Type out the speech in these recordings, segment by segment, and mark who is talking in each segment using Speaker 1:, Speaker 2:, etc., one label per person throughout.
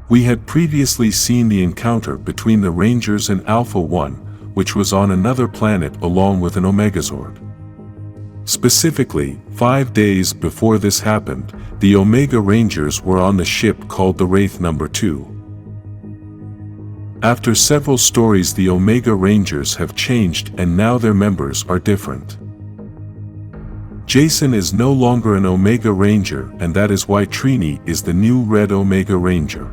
Speaker 1: We had previously seen the encounter between the Rangers and Alpha 1, which was on another planet along with an Omegazord. Specifically, 5 days before this happened, the Omega Rangers were on the ship called the Wraith No. 2. After several stories, the Omega Rangers have changed and now their members are different. Jason is no longer an Omega Ranger, and that is why Trini is the new Red Omega Ranger.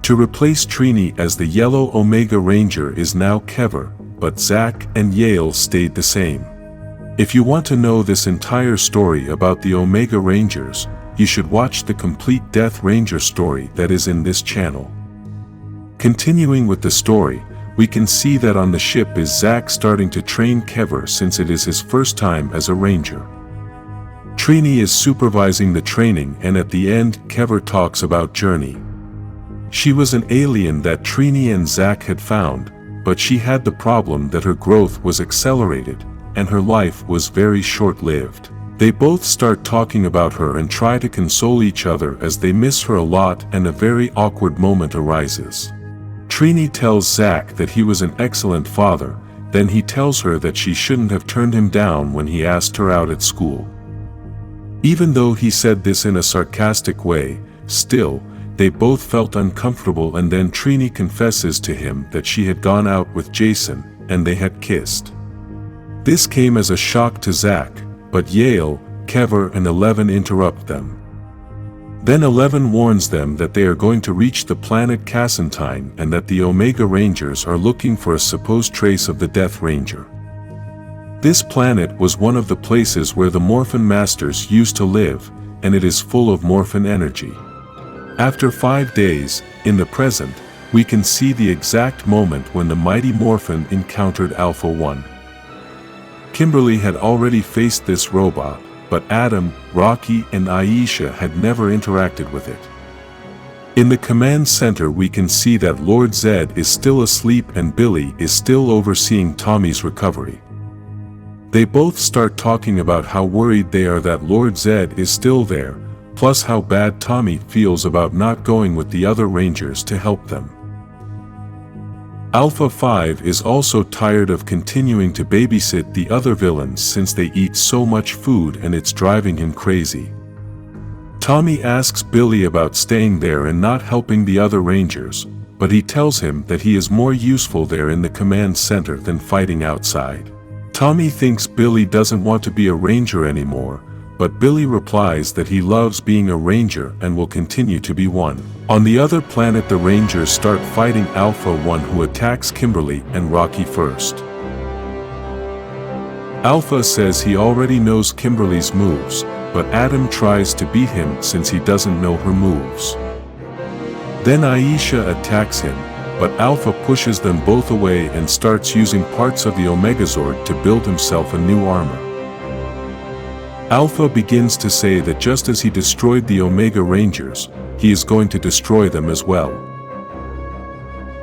Speaker 1: To replace Trini as the Yellow Omega Ranger is now Kever, but Zack and Yale stayed the same. If you want to know this entire story about the Omega Rangers, you should watch the complete Death Ranger story that is in this channel. Continuing with the story, we can see that on the ship is Zack starting to train Kever since it is his first time as a Ranger. Trini is supervising the training, and at the end Kever talks about Journey. She was an alien that Trini and Zack had found, but she had the problem that her growth was accelerated, and her life was very short-lived. They both start talking about her and try to console each other as they miss her a lot, and a very awkward moment arises. Trini tells Zack that he was an excellent father, then he tells her that she shouldn't have turned him down when he asked her out at school. Even though he said this in a sarcastic way, still, they both felt uncomfortable, and then Trini confesses to him that she had gone out with Jason, and they had kissed. This came as a shock to Zack, but Yale, Kever and Eleven interrupt them. Then Eleven warns them that they are going to reach the planet Casentine and that the Omega Rangers are looking for a supposed trace of the Death Ranger. This planet was one of the places where the Morphin Masters used to live, and it is full of Morphin energy. After 5 days, in the present, we can see the exact moment when the mighty Morphin encountered Alpha 1. Kimberly had already faced this robot, but Adam, Rocky and Aisha had never interacted with it. In the command center we can see that Lord Zedd is still asleep and Billy is still overseeing Tommy's recovery. They both start talking about how worried they are that Lord Zedd is still there, plus how bad Tommy feels about not going with the other Rangers to help them. Alpha 5 is also tired of continuing to babysit the other villains since they eat so much food and it's driving him crazy. Tommy asks Billy about staying there and not helping the other Rangers, but he tells him that he is more useful there in the command center than fighting outside. Tommy thinks Billy doesn't want to be a Ranger anymore, but Billy replies that he loves being a Ranger and will continue to be one. On the other planet the Rangers start fighting Alpha 1, who attacks Kimberly and Rocky first. Alpha says he already knows Kimberly's moves, but Adam tries to beat him since he doesn't know her moves. Then Aisha attacks him, but Alpha pushes them both away and starts using parts of the Omegazord to build himself a new armor. Alpha begins to say that just as he destroyed the Omega Rangers, he is going to destroy them as well.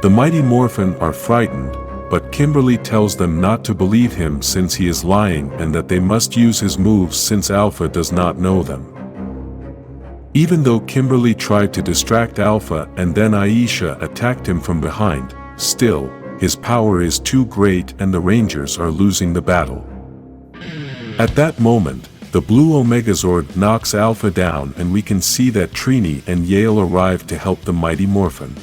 Speaker 1: The mighty Morphin are frightened, but Kimberly tells them not to believe him since he is lying and that they must use his moves since Alpha does not know them. Even though Kimberly tried to distract Alpha and then Aisha attacked him from behind, still, his power is too great and the Rangers are losing the battle. At that moment, the blue Omegazord knocks Alpha down and we can see that Trini and Yale arrive to help the mighty Morphin.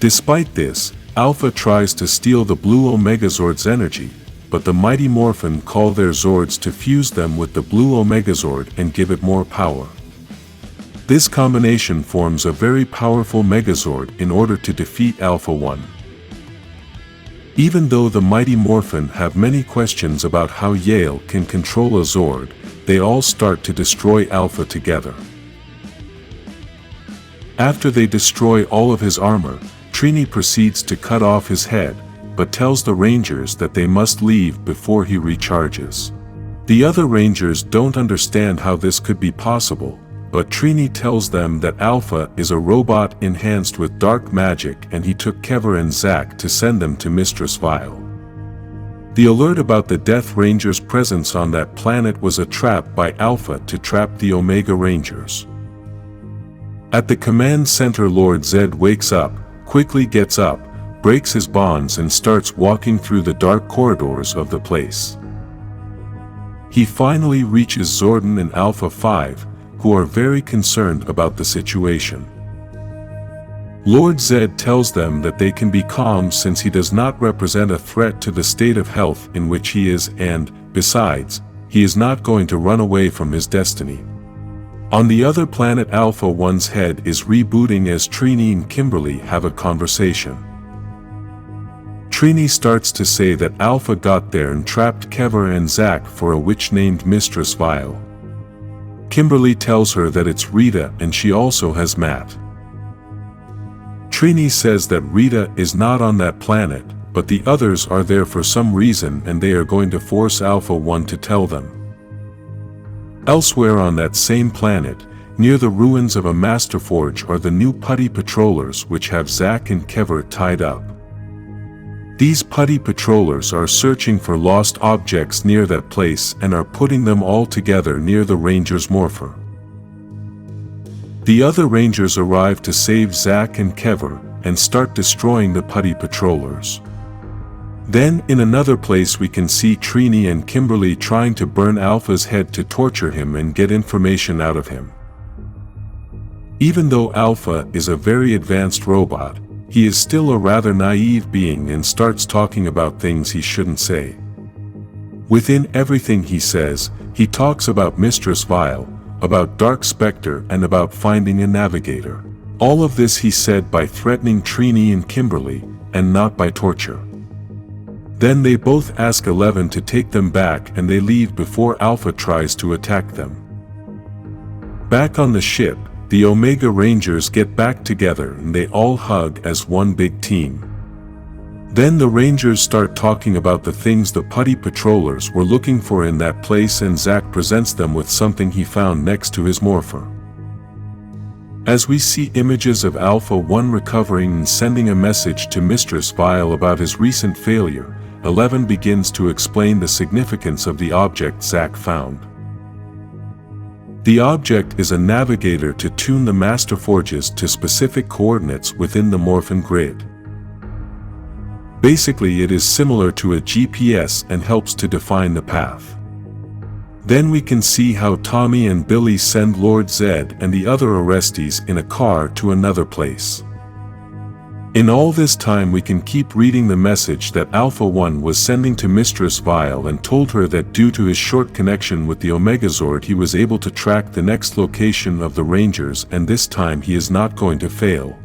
Speaker 1: Despite this, Alpha tries to steal the blue Omegazord's energy, but the mighty Morphin call their Zords to fuse them with the blue Omegazord and give it more power. This combination forms a very powerful Megazord in order to defeat Alpha 1. Even though the mighty Morphin have many questions about how Yale can control a Zord, they all start to destroy Alpha together. After they destroy all of his armor, Trini proceeds to cut off his head, but tells the Rangers that they must leave before he recharges. The other Rangers don't understand how this could be possible, but Trini tells them that Alpha is a robot enhanced with dark magic and he took Kever and Zack to send them to Mistress Vile. The alert about the Death Ranger's presence on that planet was a trap by Alpha to trap the Omega Rangers. At the command center, Lord Zedd wakes up, quickly gets up, breaks his bonds and starts walking through the dark corridors of the place. He finally reaches Zordon and Alpha 5, who are very concerned about the situation. Lord Zedd tells them that they can be calm since he does not represent a threat to the state of health in which he is, and, besides, he is not going to run away from his destiny. On the other planet, Alpha 1's head is rebooting as Trini and Kimberly have a conversation. Trini starts to say that Alpha got there and trapped Kever and Zack for a witch named Mistress Vile. Kimberly tells her that it's Rita and she also has Matt. Trini says that Rita is not on that planet, but the others are there for some reason and they are going to force Alpha 1 to tell them. Elsewhere on that same planet, near the ruins of a master forge, are the new putty patrollers which have Zack and Kever tied up. These putty patrollers are searching for lost objects near that place and are putting them all together near the Ranger's Morpher. The other Rangers arrive to save Zack and Kever and start destroying the putty patrollers. Then in another place we can see Trini and Kimberly trying to burn Alpha's head to torture him and get information out of him. Even though Alpha is a very advanced robot, he is still a rather naive being and starts talking about things he shouldn't say. Within everything he says, he talks about Mistress Vile, about Dark Spectre and about finding a navigator. All of this he said by threatening Trini and Kimberly, and not by torture. Then they both ask 11 to take them back and they leave before Alpha tries to attack them. Back on the ship, the Omega Rangers get back together and they all hug as one big team. Then the Rangers start talking about the things the putty patrollers were looking for in that place and Zack presents them with something he found next to his morpher. As we see images of Alpha 1 recovering and sending a message to Mistress Vile about his recent failure, 11 begins to explain the significance of the object Zack found. The object is a navigator to tune the master forges to specific coordinates within the Morphin grid. Basically, it is similar to a GPS and helps to define the path. Then we can see how Tommy and Billy send Lord Zedd and the other arrestees in a car to another place. In all this time we can keep reading the message that Alpha 1 was sending to Mistress Vile and told her that due to his short connection with the Omegazord he was able to track the next location of the Rangers and this time he is not going to fail.